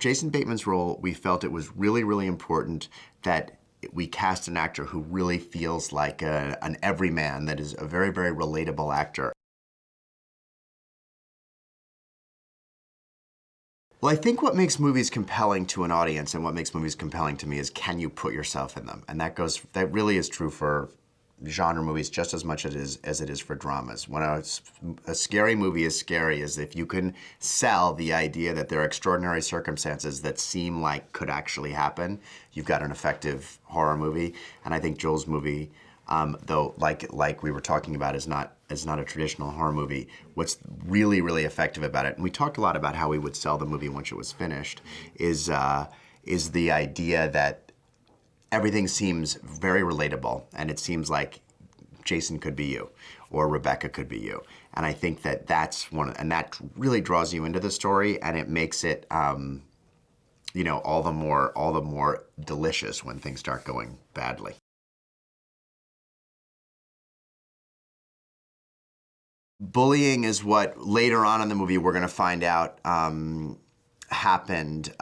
Jason Bateman's role, we felt it was really, really important that we cast an actor who really feels like an everyman, that is a very, very relatable actor. Well, I think what makes movies compelling to an audience and what makes movies compelling to me is, can you put yourself in them? And that really is true for genre movies just as much as it is for dramas. When a scary movie is scary is if you can sell the idea that there are extraordinary circumstances that seem like could actually happen, you've got an effective horror movie. And I think Joel's movie, though, like we were talking about, is not a traditional horror movie. What's really, really effective about it, and we talked a lot about how we would sell the movie once it was finished, is the idea that everything seems very relatable, and it seems like Jason could be you, or Rebecca could be you. And I think that that really draws you into the story, and it makes it, you know, all the more delicious when things start going badly. Bullying is what later on in the movie we're going to find out happened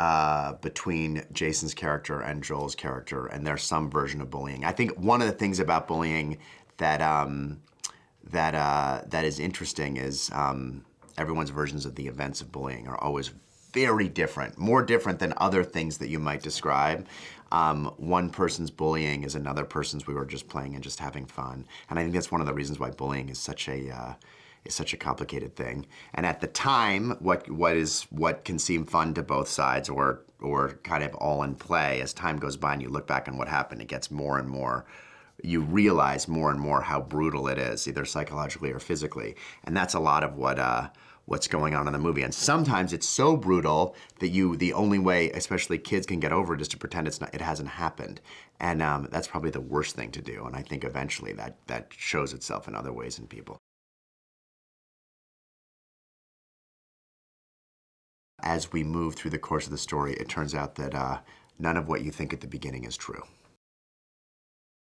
between Jason's character and Joel's character, and there's some version of bullying. I think one of the things about bullying that is interesting is everyone's versions of the events of bullying are always very different, more different than other things that you might describe. One person's bullying is another person's we were just playing and just having fun, and I think that's one of the reasons why bullying is such a complicated thing. And at the time, what can seem fun to both sides or kind of all in play, as time goes by and you look back on what happened, it gets more and more, you realize more and more how brutal it is, either psychologically or physically. And that's a lot of what's going on in the movie. And sometimes it's so brutal that the only way, especially kids, can get over it is to pretend it hasn't happened. And that's probably the worst thing to do. And I think eventually that shows itself in other ways in people. As we move through the course of the story, it turns out that none of what you think at the beginning is true.